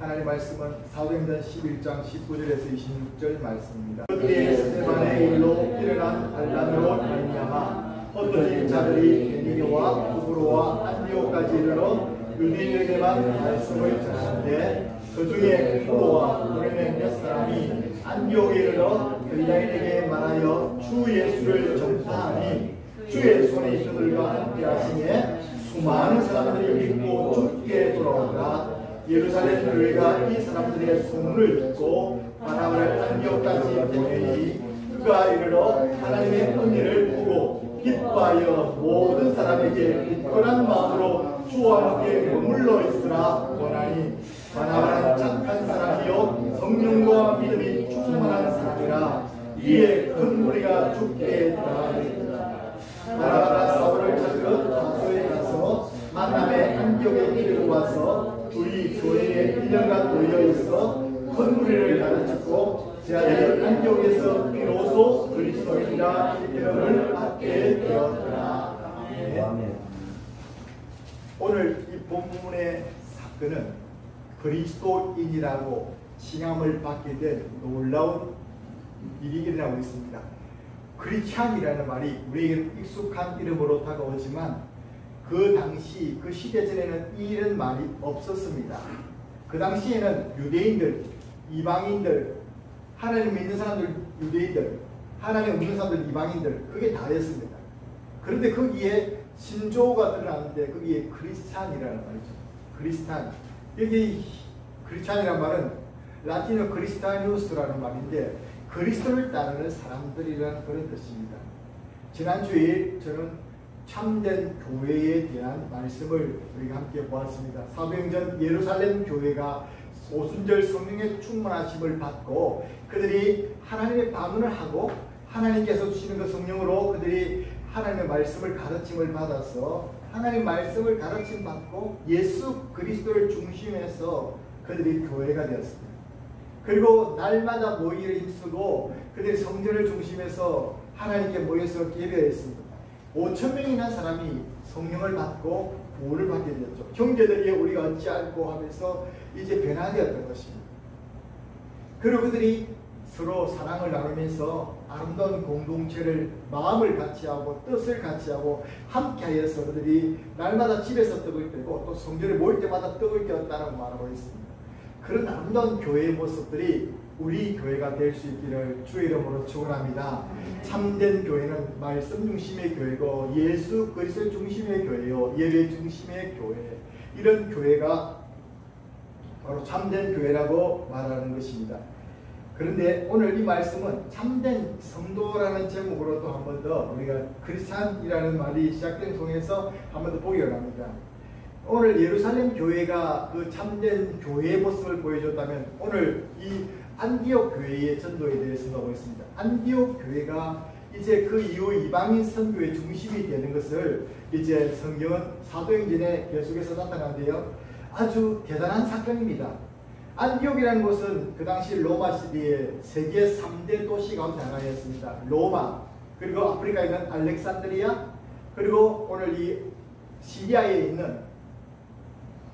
하나님의 말씀은 사도행전 11장 19절에서 26절 말씀입니다. 그때에 스데반의 일로 일어난 반란으로 말미암아 흩어진 자들이 베니게와 구브로와 안디옥까지 이르러 유대인에게만 말씀을 전하는데 그 중에 베드로와 고레네 몇 사람이 안디옥에 이르러 유대인에게 말하여 주 예수를 전파하니 주의 손이 그들과 함께 하시니 수많은 사람들이 믿고 주께 돌아오더라. 예루살렘 교회가 이 사람들의 소문을 듣고 바나바를 안디옥까지 보내니 그가 이르러 하나님의 은혜를 보고 기뻐하여 모든 사람에게 굳건한 마음으로 주와 함께 머물러 있으라 원하니 바나바는 착한 사람이요 성령과 믿음이 충만한 사람이라. 이에 큰 무리가 죽게 따르니라. 바나바가 사울을 찾으러 다소에 가서 만남의 안디옥에 데리고 와서 우리 교회에 1년간 모여 있어 큰 무리를 가르쳤고 제자들이 안디옥에서 비로소 그리스도인이라 이름을 받게 되었더라. 아멘. 오늘 이 본문의 사건은 그리스도인이라고 칭함을 받게 된 놀라운 일이 일어나고 있습니다. 크리스찬이라는 말이 우리에게 익숙한 이름으로 다가오지만 그 당시 그 시대 전에는 이런 말이 없었습니다. 그 당시에는 유대인들, 이방인들, 하나님 믿는 사람들 유대인들, 하나님 없는 사람들 이방인들, 그게 다였습니다. 그런데 거기에 신조어가 드러나는데 거기에 크리스찬이라는 말이죠. 크리스찬. 여기 크리스찬이라는 말은 라틴어 크리스타니우스라는 말인데 그리스도를 따르는 사람들이라는 그런 뜻입니다. 지난주에 저는 참된 교회에 대한 말씀을 우리가 함께 보았습니다. 사도행전 예루살렘 교회가 오순절 성령의 충만하심을 받고 그들이 하나님의 방언을 하고 하나님께서 주시는 그 성령으로 그들이 하나님의 말씀을 가르침을 받아서 하나님의 말씀을 가르침 받고 예수 그리스도를 중심해서 그들이 교회가 되었습니다. 그리고 날마다 모이기를 힘쓰고 그들이 성전을 중심해서 하나님께 모여서 예배했습니다. 5,000명이나 사람이 성령을 받고 구원을 받게 되었죠. 형제들이 우리가 어찌할꼬 하면서 이제 변화되었던 것입니다. 그리고 그들이 서로 사랑을 나누면서 아름다운 공동체를 마음을 같이하고 뜻을 같이하고 함께하여서 그들이 날마다 집에서 떡을 떼고 또 성전에 모일 때마다 떡을 떼었다고 말하고 있습니다. 그런 아름다운 교회의 모습들이 우리 교회가 될 수 있기를 주의 이름으로 축원합니다. 참된 교회는 말씀 중심의 교회고 예수 그리스도 중심의 교회요 예배 중심의 교회, 이런 교회가 바로 참된 교회라고 말하는 것입니다. 그런데 오늘 이 말씀은 참된 성도라는 제목으로 또 한 번 더 우리가 크리스찬이라는 말이 시작된 통해서 한 번 더 보기 원합니다. 오늘 예루살렘 교회가 그 참된 교회의 모습을 보여줬다면 오늘 이 안디옥 교회의 전도에 대해서 보고 있습니다. 안디옥 교회가 이제 그 이후 이방인 선교의 중심이 되는 것을 이제 성경은 사도행전에 계속해서 나타나는데요. 아주 대단한 사건입니다. 안디옥이라는 곳은 그 당시 로마 시대의 세계 3대 도시 가운데 하나였습니다. 로마, 그리고 아프리카에 있는 알렉산드리아, 그리고 오늘 이 시리아에 있는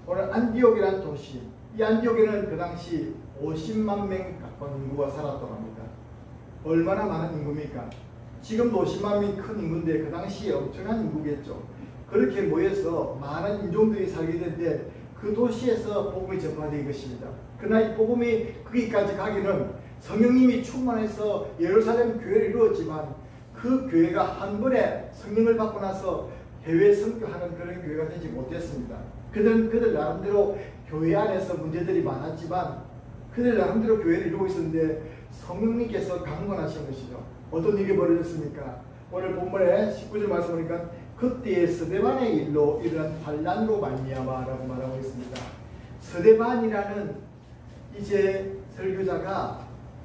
오늘 안디옥이라는 도시, 이 안디옥에는 그 당시 50만 명 가까운 인구가 살았다고 합니다. 얼마나 많은 인구입니까? 지금도 50만 명이 큰 인구인데 그 당시에 엄청난 인구겠죠. 그렇게 모여서 많은 인종들이 살게 되는데 그 도시에서 복음이 전파된 것입니다. 그러나 이 복음이 거기까지 가기는 성령님이 충만해서 예루살렘 교회를 이루었지만 그 교회가 한 번에 성령을 받고 나서 해외 선교하는 그런 교회가 되지 못했습니다. 그들 나름대로 교회 안에서 문제들이 많았지만 그들 나름대로 교회를 이루고 있었는데 성령님께서 강권하신 것이죠. 어떤 일이 벌어졌습니까? 오늘 본문에 19절 말씀 보니까 그때에 스데반의 일로 일어난 반란으로 말미암아라고 말하고 있습니다. 스데반이라는 이제 설교자가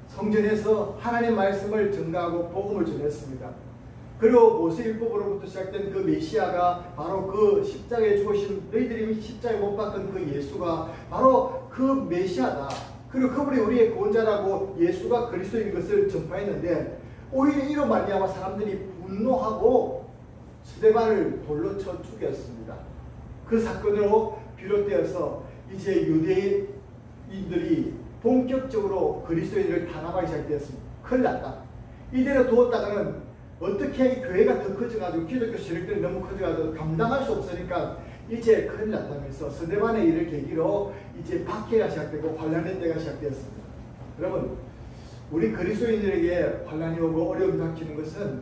성전에서 하나님의 말씀을 전가하고 복음을 전했습니다. 그리고 모세율법으로부터 시작된 그 메시아가 바로 그 십자가에 죽으신 너희들이 십자가에 못 박은 그 예수가 바로 그 메시아다. 그리고 그분이 우리의 구원자라고 예수가 그리스도인 것을 전파했는데 오히려 이로 말미암아 사람들이 분노하고 스데반을 돌로 쳐 죽였습니다. 그 사건으로 비롯되어서 이제 유대인들이 본격적으로 그리스도인을 탄압하기 시작되었습니다. 큰일 났다. 이대로 두었다가는 어떻게 교회가 더 커져가지고 기독교 세력들이 너무 커져가지고 감당할 수 없으니까 이제 큰일 났다면서 스데반의 일을 계기로 이제 박해가 시작되고 환란의 때가 시작되었습니다. 여러분, 우리 그리스도인들에게 환란이 오고 어려움이 닥치는 것은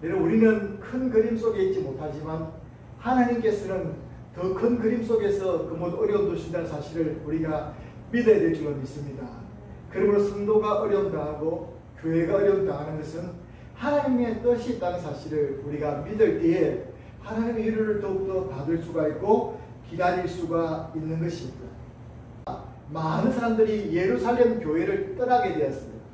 여러분, 우리는 큰 그림 속에 있지 못하지만 하나님께서는 더 큰 그림 속에서 그 모든 어려움도 주신다는 사실을 우리가 믿어야 될 줄로 믿습니다. 그러므로 성도가 어려움 당하고 교회가 어려움 당하는 것은 하나님의 뜻이 있다는 사실을 우리가 믿을 때에 하나님의 위로를 더욱더 받을 수가 있고 기다릴 수가 있는 것입니다. 많은 사람들이 예루살렘 교회를 떠나게 되었습니다.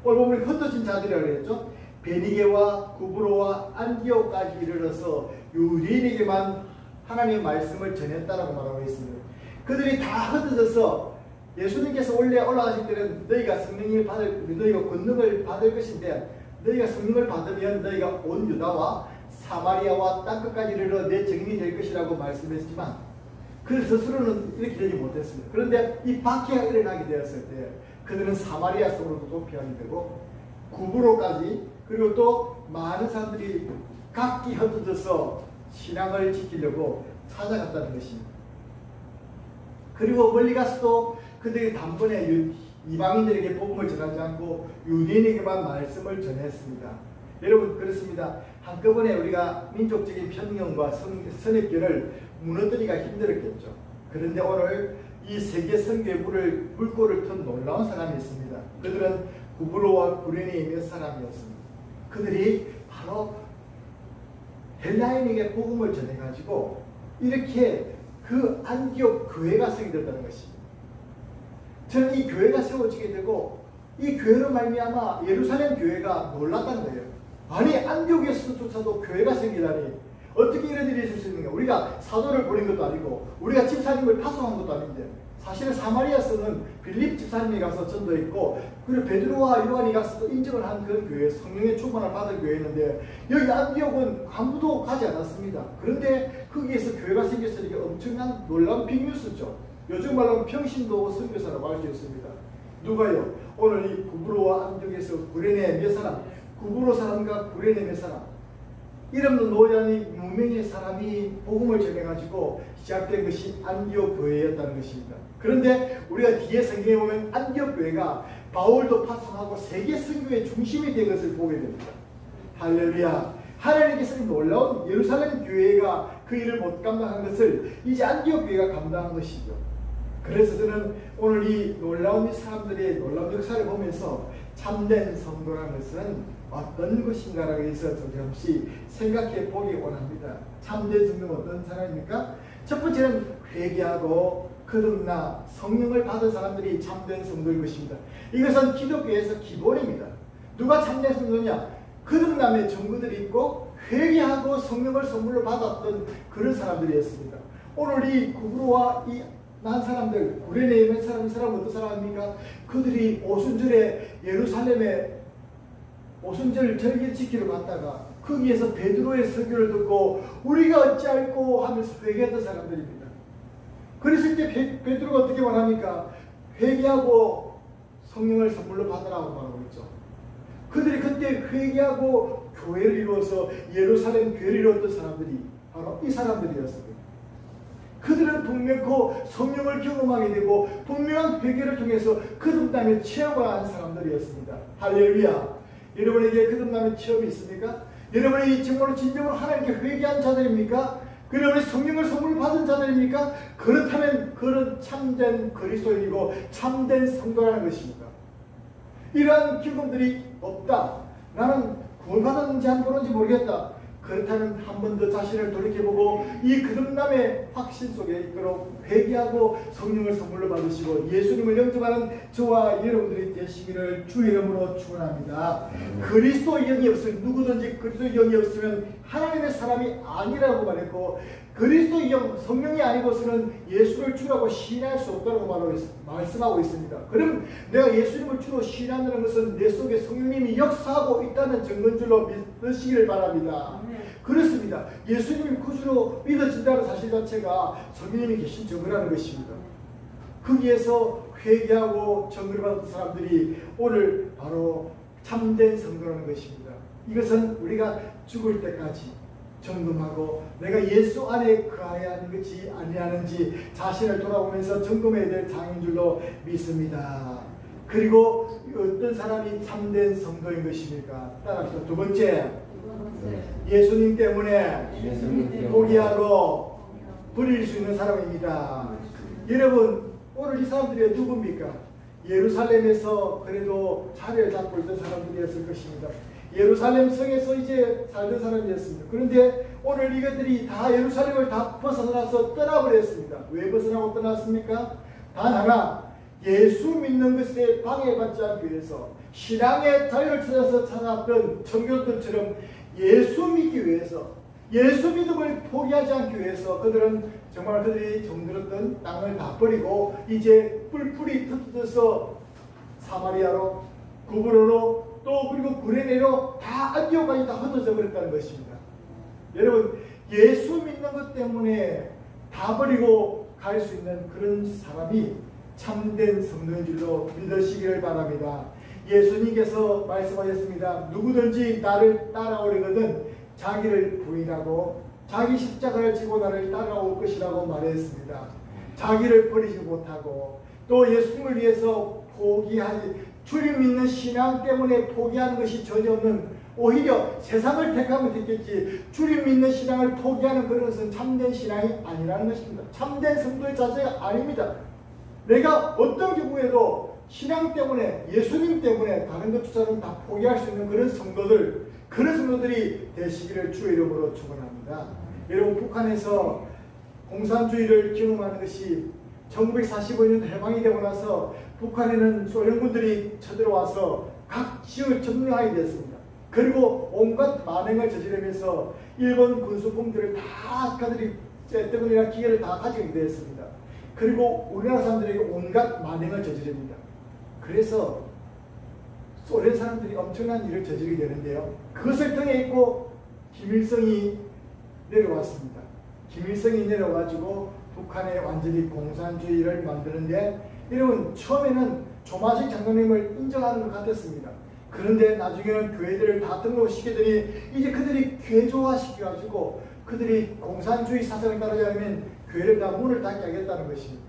오늘 보면 흩어진 자들이라고 했죠. 베니게와 구브로와 안디옥까지 이르러서 유대인에게만 하나님의 말씀을 전했다라고 말하고 있습니다. 그들이 다 흩어져서 예수님께서 원래 올라가실 때는 너희가 권능을 받을 것인데 너희가 성령을 받으면 너희가 온 유다와 사마리아와 땅끝까지 이르러 내 증인이 될 것이라고 말씀했지만 그 스스로는 이렇게 되지 못했습니다. 그런데 이 박해가 일어나게 되었을 때 그들은 사마리아 속으로도 도피하게 되고 구브로까지, 그리고 또 많은 사람들이 각기 흩어져서 신앙을 지키려고 찾아갔다는 것입니다. 그리고 멀리 가서도 그들이 단번에 이방인들에게 복음을 전하지 않고 유대인에게만 말씀을 전했습니다. 여러분, 그렇습니다. 한꺼번에 우리가 민족적인 편견과 선입견을 무너뜨리기가 힘들었겠죠. 그런데 오늘 이 세계 선교의 물꼬를 튼 놀라운 사람이 있습니다. 그들은 구브로와 구레네의 몇 사람이었습니다. 그들이 바로 헬라인에게 복음을 전해가지고 이렇게 그 안디옥 교회가 세워졌다는 것입니다. 저는 이 교회가 세워지게 되고 이 교회로 말미암아 예루살렘 교회가 놀랐다는 거예요. 아니, 안디옥에서조차도 교회가 생기다니 어떻게 이런 일이 있을 수 있는가. 우리가 사도를 보낸 것도 아니고 우리가 집사님을 파송한 것도 아닌데 사실은 사마리아서는 빌립 집사님이 가서 전도했고 그리고 베드로와 요한이 가서 인정을 한 그런 교회, 성령의 충만을 받은 교회였는데 여기 안디옥은 아무도 가지 않았습니다. 그런데 거기에서 교회가 생겼으니까 엄청난 놀라운 빅뉴스죠. 요즘 말로 평신도 선교사라고 할 수 있습니다. 누가요? 오늘 이 구브로와 안디옥에서 구레네 몇 사람, 구브로 사람과 구레네 몇 사람, 이름도 노연이 무명의 사람이 복음을 전해가지고 시작된 것이 안디옥 교회였다는 것입니다. 그런데 우리가 뒤에 성경에 보면 안디옥 교회가 바울도 파송하고 세계 선교의 중심이 된 것을 보게 됩니다. 할렐루야. 하나님께서는 놀라운 예루살렘 교회가 그 일을 못 감당한 것을 이제 안디옥 교회가 감당한 것이죠. 그래서 저는 오늘 이 놀라운 이 사람들의 놀라운 역사를 보면서 참된 성도라는 것은 어떤 것인가라고 해서 잠시 생각해 보기 원합니다. 참된 성도는 어떤 사람입니까? 첫 번째는 회개하고 거듭나 성령을 받은 사람들이 참된 성도일 것입니다. 이것은 기독교에서 기본입니다. 누가 참된 성도냐? 거듭남의 증거들이 있고 회개하고 성령을 선물로 받았던 그런 사람들이었습니다. 오늘 이 구브로와 이 난 사람들, 구레네에 있는 사람, 이 사람은 어떤 사람입니까? 그들이 오순절에 예루살렘에 오순절 절기를 지키러 갔다가 거기에서 베드로의 설교를 듣고 우리가 어찌할꼬 하면서 회개했던 사람들입니다. 그랬을 때 베드로가 어떻게 말합니까? 회개하고 성령을 선물로 받으라고 말하고 있죠. 그들이 그때 회개하고 교회를 이루어서 예루살렘 교회를 이루었던 사람들이 바로 이 사람들이었습니다. 그들은 분명코 성령을 경험하게 되고 분명한 회개를 통해서 거듭남의 체험을 한 사람들이었습니다. 할렐루야. 여러분에게 거듭남의 체험이 있습니까? 여러분이 정말로 진정으로 하나님께 회개한 자들입니까? 여러분이 성령을 선물 받은 자들입니까? 그렇다면 그런 참된 그리스도인이고 참된 성도라는 것입니다. 이러한 경험들이 없다. 나는 구원받았는지 안 받았는지 모르겠다. 그렇다면 한 번 더 자신을 돌이켜보고 이 거듭남의 확신 속에 있도록 회개하고 성령을 선물로 받으시고 예수님을 영접하는 저와 여러분들이 되시기를 주의 이름으로 축원합니다. 그리스도의 영이 없으면 누구든지 그리스도의 영이 없으면 하나님의 사람이 아니라고 말했고 그리스도의 영, 성령이 아니고서는 예수를 주라고 시인할 수 없다고 말씀하고 있습니다. 그럼 내가 예수님을 주로 시인한다는 것은 내 속에 성령님이 역사하고 있다는 증거인 줄로 믿으시기를 바랍니다. 그렇습니다. 예수님이 구주로 믿어진다는 사실 자체가 성령님이 계신 증거라는 것입니다. 거기에서 회개하고 증거를 받은 사람들이 오늘 바로 참된 성도라는 것입니다. 이것은 우리가 죽을 때까지 점검하고 내가 예수 안에 거하여야 하는지 아니하는지 자신을 돌아보면서 점검해야 될 장인 줄로 믿습니다. 그리고 어떤 사람이 참된 성도인 것입니까? 따라서 두 번째, 예수님 때문에 포기하고 버릴 수 있는 사람입니다. 여러분, 오늘 이 사람들이 누굽니까? 예루살렘에서 그래도 자리를 잡고 있던 사람들이었을 것입니다. 예루살렘 성에서 이제 살던 사람이었습니다. 그런데 오늘 이것들이 다 예루살렘을 다 벗어나서 떠나버렸습니다. 왜 벗어나고 떠났습니까? 단 하나, 예수 믿는 것에 방해받지 않기 위해서 신앙의 자유를 찾아서 찾아왔던 청교도들처럼 예수 믿기 위해서, 예수 믿음을 포기하지 않기 위해서 그들은 정말 그들이 정들었던 땅을 다 버리고 이제 뿔뿔이 흩어져서 사마리아로, 구브로로, 또 그리고 구레네로 다 안디옥까지 다 흩어져 버렸다는 것입니다. 여러분, 예수 믿는 것 때문에 다 버리고 갈 수 있는 그런 사람이 참된 성도인 줄로 믿으시기를 바랍니다. 예수님께서 말씀하셨습니다. 누구든지 나를 따라오려거든 자기를 부인하고 자기 십자가를 지고 나를 따라올 것이라고 말했습니다. 자기를 버리지 못하고 또 예수님을 위해서 포기하지, 주님 믿는 신앙 때문에 포기하는 것이 전혀 없는, 오히려 세상을 택하면 됐겠지 주님 믿는 신앙을 포기하는 그것은 참된 신앙이 아니라는 것입니다. 참된 성도의 자세가 아닙니다. 내가 어떤 경우에도 신앙 때문에, 예수님 때문에 다른 것조차는 다 포기할 수 있는 그런 성도들, 그런 성도들이 되시기를 주의 이름으로 축원합니다. 여러분, 북한에서 공산주의를 경험하는 것이 1945년 해방이 되고 나서 북한에는 소련군들이 쳐들어와서 각 지역을 점령하게 되었습니다. 그리고 온갖 만행을 저지르면서 일본 군수품들을 다 그들이 쇳덩어리나 기계를 다 가지게 되었습니다. 그리고 우리나라 사람들에게 온갖 만행을 저지릅니다. 그래서 소련 사람들이 엄청난 일을 저지르게 되는데요. 그것을 통해 있고 김일성이 내려왔습니다. 김일성이 내려가지고 북한에 완전히 공산주의를 만드는데, 여러분, 처음에는 조마식 장로님을 인정하는 것 같았습니다. 그런데 나중에는 교회들을 다 등록시키더니 이제 그들이 괴조화시켜가지고 그들이 공산주의 사상을 따르지 않으면 교회를 다 문을 닫게 하겠다는 것입니다.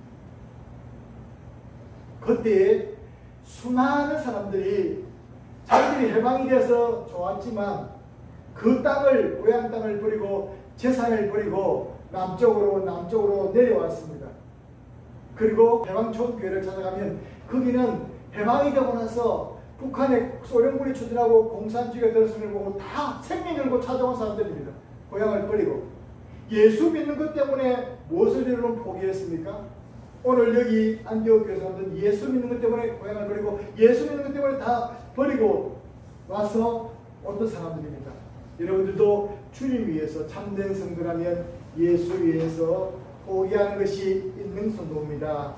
그때 수많은 사람들이 자기들이 해방이 돼서 좋았지만 그 땅을, 고향 땅을 버리고 재산을 버리고 남쪽으로 내려왔습니다. 그리고 해방촌 교회를 찾아가면 거기는 해방이 되고 나서 북한에 소련군이 추진하고 공산주의가 들었음을 보고 다 생명 걸고 찾아온 사람들입니다. 고향을 버리고. 예수 믿는 것 때문에 무엇을 여러분 포기했습니까? 오늘 여기 안디옥 교회 사람들은 예수 믿는 것 때문에 고향을 버리고 예수 믿는 것 때문에 다 버리고 와서 어떤 사람들입니다. 여러분들도 주님 위해서 참된 성도라면 예수 위해서 포기하는 것이 있는 성도입니다.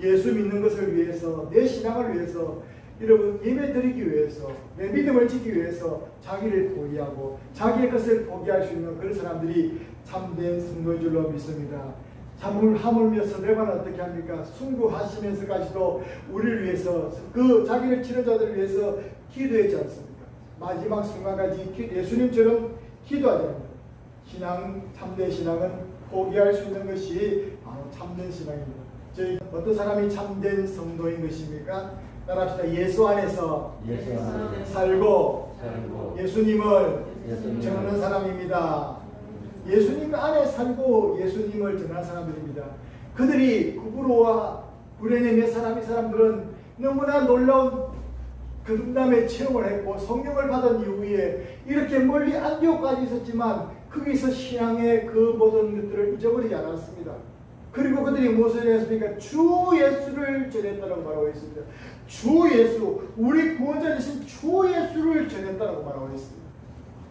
예수 믿는 것을 위해서, 내 신앙을 위해서, 여러분 예배 드리기 위해서, 내 믿음을 지키기 위해서 자기를 포기하고 자기의 것을 포기할 수 있는 그런 사람들이 참된 성도인 줄로 믿습니다. 하물며 서대관은 어떻게 합니까? 순교하시면서까지도 우리를 위해서, 그 자기를 치는 자들을 위해서 기도했지 않습니까? 마지막 순간까지 예수님처럼 기도하지 않습니다. 신앙, 참된 신앙은 포기할 수 있는 것이 바로 참된 신앙입니다. 저희 어떤 사람이 참된 성도인 것입니까? 따라합시다. 예수 안에서 살고 예수님을 전하는 사람입니다. 예수님 안에 살고 예수님을 전하는 사람들입니다. 그들이 구브로와 구레네 사람들은 너무나 놀라운 거듭남의 체험을 했고 성령을 받은 이후에 이렇게 멀리 안디옥까지 있었지만 거기서 신앙의 그 모든 것들을 잊어버리지 않았습니다. 그리고 그들이 무엇을 했습니까? 주 예수를 전했다고 말하고 있습니다. 주 예수, 우리 구원자 되신 주 예수를 전했다고 말하고 있습니다.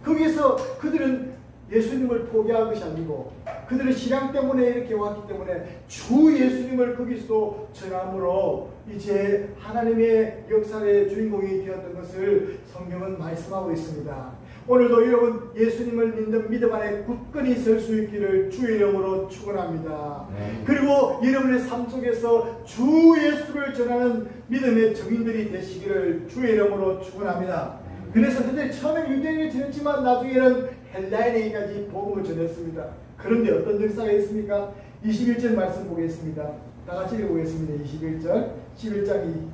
거기서 그들은 예수님을 포기한 것이 아니고 그들의 신앙 때문에 이렇게 왔기 때문에 주 예수님을 거기서 전함으로 이제 하나님의 역사의 주인공이 되었던 것을 성경은 말씀하고 있습니다. 오늘도 여러분 예수님을 믿는 믿음 안에 굳건히 설 수 있기를 주의 이름으로 축원합니다. 그리고 여러분의 삶 속에서 주 예수를 전하는 믿음의 증인들이 되시기를 주의 이름으로 축원합니다. 그래서 그들 처음에 유대인이 전했지만 나중에는 헬라인에게까지 복음을 전했습니다. 그런데 어떤 역사가 있습니까? 21절 말씀 보겠습니다. 다 같이 읽어보겠습니다. 21절 11장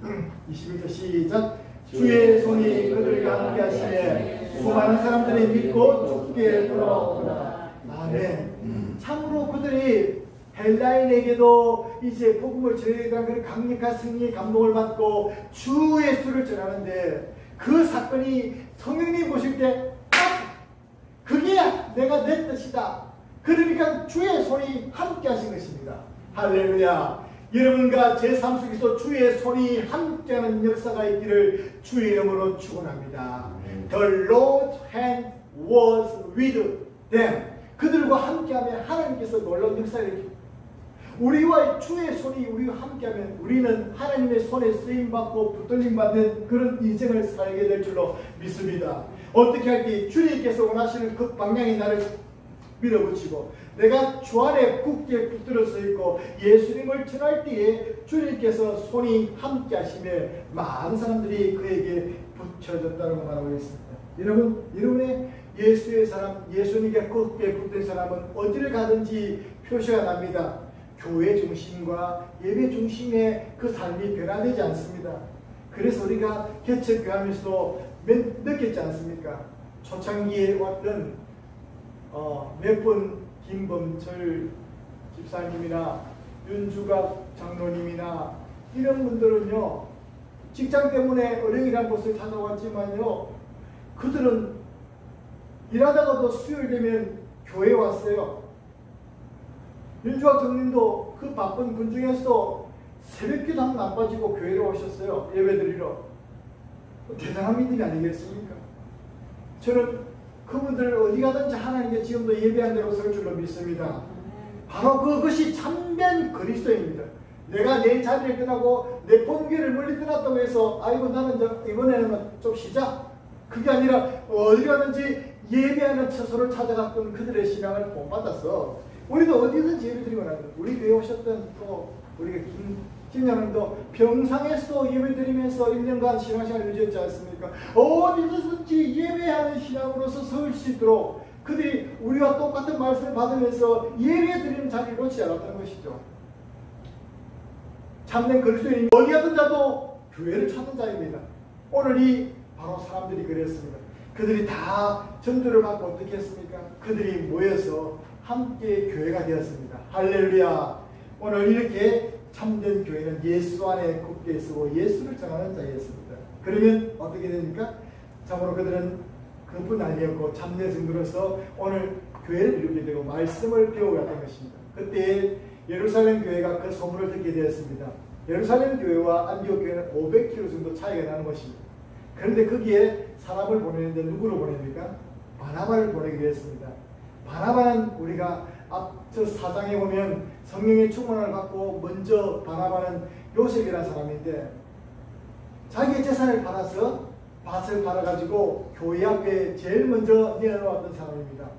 21절 시작. 주의 손이 그들과 함께 하시네 수많은 사람들이 믿고 좁게 돌아오구나. 아멘. 참으로 그들이 헬라인에게도 이제 복음을 전해야 그 강력한 승리의 감동을 받고 주 예수를 전하는데 그 사건이 성령님 보실 때 그게 내가 내 뜻이다. 그러니까 주의 손이 함께 하신 것입니다. 할렐루야. 여러분과 제 삶 속에서 주의 손이 함께하는 역사가 있기를 주의 이름으로 축원합니다. The Lord's hand was with them. 그들과 함께하면 하나님께서 놀라운 역사를 일으킵니다. 우리와 주의 손이 우리와 함께하면 우리는 하나님의 손에 쓰임받고 붙들림받는 그런 인생을 살게 될 줄로 믿습니다. 어떻게 할지 주님께서 원하시는 그 방향에 나를 밀어붙이고 내가 주 안에 굳게 붙들어 서 있고 예수님을 전할 때에 주님께서 손이 함께 하시며 많은 사람들이 그에게 붙여졌다고 말하고 있습니다. 여러분, 여러분의 예수의 사람, 예수님께 굳게 붙든 사람은 어디를 가든지 표시가 납니다. 교회 중심과 예배 중심의 그 삶이 변화되지 않습니다. 그래서 우리가 개척교회하면서도 느꼈지 않습니까? 초창기에 왔던 몇 분 김범철 집사님이나 윤주각 장로님이나 이런 분들은요 직장 때문에 어령이라는 곳을 찾아왔지만요 그들은 일하다가도 수요일 되면 교회에 왔어요. 윤주각 장로님도 그 바쁜 군 중에서도 새벽기도 한 번 안 빠지고 교회로 오셨어요. 예배드리러. 대단한 믿음이 아니겠습니까? 저는 그분들 어디 가든지 하나님께 지금도 예배한 대로 설 줄로 믿습니다. 바로 그것이 참된 그리스도입니다. 내가 내 자리를 떠나고 내 본교를 멀리 떠났다고 해서 아이고 나는 이번에는 좀 쉬자. 그게 아니라 어디 가든지 예배하는 처소를 찾아갔던 그들의 신앙을 본받아서 우리도 어디든지 예배드리고 나면 우리 교회 오셨던 또 우리가 김장님도 평상에서 예배드리면서 1년간 신앙생활을 유지했지 않습니까? 어디든지 예배하는 신앙으로서 설 수 있도록 그들이 우리와 똑같은 말씀을 받으면서 예배드리는 자리를 놓지 않았다는 것이죠. 참된 그리스도인이 어디 가든 자도 교회를 찾는 자입니다. 오늘이 바로 사람들이 그랬습니다. 그들이 다 전도를 받고 어떻게 했습니까? 그들이 모여서 함께 교회가 되었습니다. 할렐루야. 오늘 이렇게 참된 교회는 예수 안에 굳게 서고 예수를 전하는 자였습니다. 그러면 어떻게 됩니까? 참으로 그들은 그뿐 아니었고 참된 성도로서 오늘 교회를 이루게 되고 말씀을 배워갔던 것입니다. 그때 예루살렘 교회가 그 소문을 듣게 되었습니다. 예루살렘 교회와 안디옥 교회는 500km 정도 차이가 나는 것입니다. 그런데 거기에 사람을 보내는데 누구를 보냅니까? 바나바를 보내기로 했습니다. 바나바는 우리가 앞서 4장에 보면 성령의 충만을 받고 먼저 바나바는 요셉이라는 사람인데 자기의 재산을 팔아서 밭을 팔아가지고 교회 앞에 제일 먼저 내놓았던 사람입니다.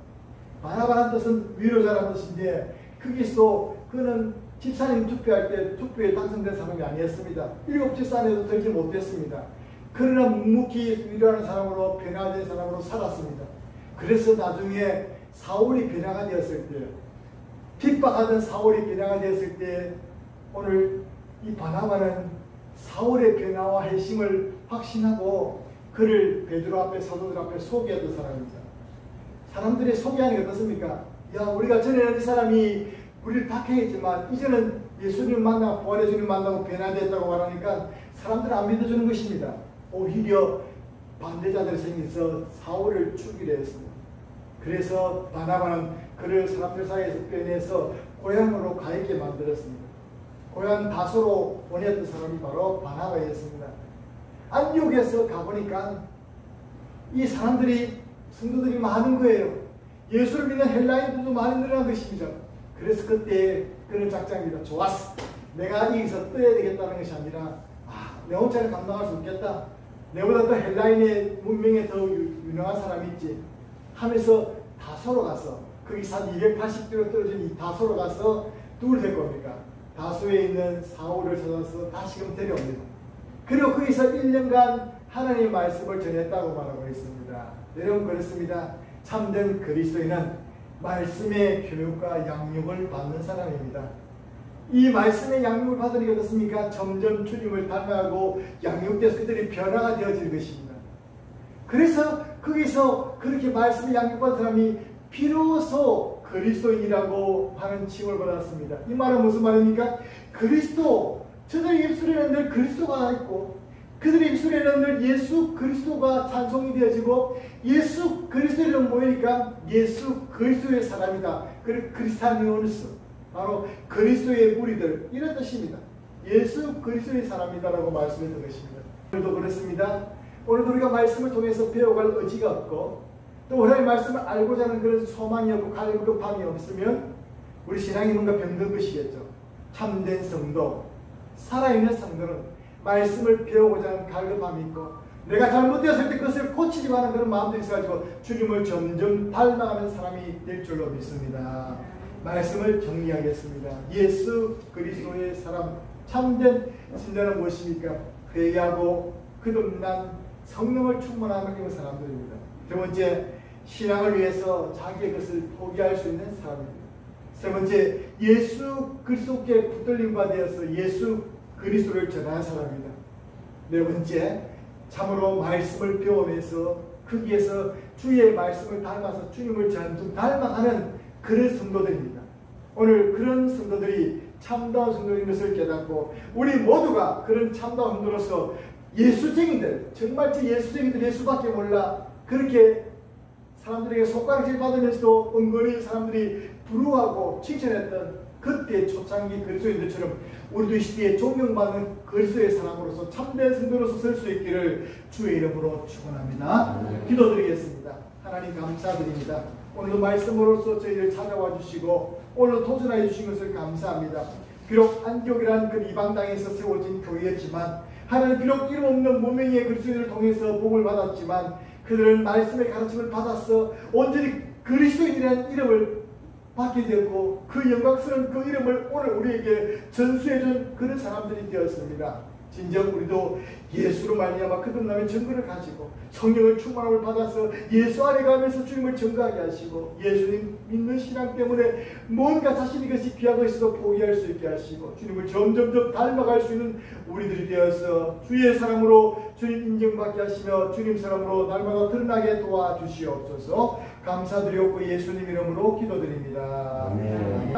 바나바라는 뜻은 위로자라는 뜻인데 거기서 그는 집사님 투표할 때 투표에 당선된 사람이 아니었습니다. 7 집사님에도 들지 못했습니다. 그러나 묵묵히 위로하는 사람으로 변화된 사람으로 살았습니다. 그래서 나중에 사울이 변화가 되었을 때 핍박하던 사울이 변화가 되었을 때 오늘 이 바나바는 사울의 변화와 회심을 확신하고 그를 베드로 앞에 사도들 앞에 소개했던 사람입니다. 사람들이 소개하는 게 어떻습니까? 야, 우리가 전에는 이 사람이 우리를 박해했지만 이제는 예수님 만나고 부활의 주님 만나고 변화됐다고 말하니까 사람들은 안 믿어주는 것입니다. 오히려 반대자들이 생겨서 사울을 죽이려 했습니다. 그래서 바나바는 그를 사람들 사이에서 빼내서 고향으로 가 있게 만들었습니다. 고향 다소로 보냈던 사람이 바로 바나바였습니다. 안디옥에서 가보니까 이 사람들이 성도들이 많은 거예요. 예수를 믿는 헬라인들도 많이 늘어난 것입니다. 그래서 그때 그런 작전입니다. 좋았어. 내가 여기서 떠야 되겠다는 것이 아니라 내 혼자는 감당할 수 없겠다. 내보다 더 헬라인의 문명에 더 유명한 사람이 있지 하면서 다소로 가서 거기서 한 280km 떨어진 이 다소로 가서 누굴 될 겁니까? 다소에 있는 사울을 찾아서 다시금 데려옵니다. 그리고 거기서 1년간 하나님의 말씀을 전했다고 말하고 있습니다. 여러분 그렇습니다. 참된 그리스도인은 말씀의 교육과 양육을 받는 사람입니다. 이 말씀의 양육을 받으니까 어떻습니까? 점점 주님을 닮아가고 양육돼서 그들이 변화가 되어지는 것입니다. 그래서 거기서 그렇게 말씀의 양육받은 사람이 비로소 그리스도인이라고 하는 칭을 받았습니다. 이 말은 무슨 말입니까? 그리스도, 저들의 입술에는 늘 그리스도가 있고 그들의 입술에는 늘 예수 그리스도가 찬송이 되어지고 예수 그리스도는 뭐니까 예수 그리스도의 사람이다. 크리스타니온스, 바로 그리스도의 무리들, 이런 뜻입니다. 예수 그리스도의 사람이다라고 말씀했던 것입니다. 오늘도 그렇습니다. 오늘도 우리가 말씀을 통해서 배워갈 의지가 없고 또 하나님의 말씀을 알고자 하는 그런 소망이 없고 갈급함이 없으면 우리 신앙이 뭔가 병든 것이겠죠. 참된 성도, 살아있는 성도는 말씀을 배우고자 하는 갈급함이 있고 내가 잘못되었을 때 그것을 고치려고 하는 그런 마음들이 있어가지고 주님을 점점 닮아가는 사람이 될 줄로 믿습니다. 말씀을 정리하겠습니다. 예수 그리스도의 사람, 참된 신자는 무엇입니까? 회개하고 거듭난 성령을 충만하는 사람들입니다. 두 번째, 신앙을 위해서 자기의 것을 포기할 수 있는 사람입니다. 세 번째, 예수 그리스도께 붙들림과 되어서 예수 그리스도를 전하는 사람입니다. 네 번째, 참으로 말씀을 배우면서 거기에서 주의 말씀을 닮아서 주님을 점점 닮아가는 그런 성도들입니다. 오늘 그런 성도들이 참다운 성도인 것을 깨닫고 우리 모두가 그런 참다운 성도로서 예수쟁이들, 정말 저 예수쟁이들 예수밖에 몰라 그렇게 사람들에게 손가락질 받으면서도 은근히 사람들이 부러워하고 칭찬했던 그때 초창기 그리스도인들처럼 우리도 이 시대에 존경받는 그리스도의 사람으로서 참된 성도로서 설 수 있기를 주의 이름으로 축원합니다. 기도드리겠습니다. 하나님 감사드립니다. 오늘도 말씀으로서 저희를 찾아와 주시고 오늘 도전하여 주신 것을 감사합니다. 비록 안디옥이라는 그 이방 땅에서 세워진 교회였지만 하나님 비록 이름 없는 무명의 그리스도인을 통해서 복을 받았지만 그들은 말씀의 가르침을 받아서 온전히 그리스도인이라는 이름을 받게 되었고 그 영광스러운 그 이름을 오늘 우리에게 전수해준 그런 사람들이 되었습니다. 진정 우리도 예수로 말미암아 거듭남의 증거를 가지고 성령을 충만함을 받아서 예수 안에 가면서 주님을 증거하게 하시고 예수님 믿는 신앙 때문에 뭔가 자신의 것이 귀한 것이도 포기할 수 있게 하시고 주님을 점점점 닮아갈 수 있는 우리들이 되어서 주의 사람으로 주님 인정받게 하시며 주님 사람으로 날마다 드러나게 도와주시옵소서. 감사드리옵고 예수님 이름으로 기도드립니다. 아멘.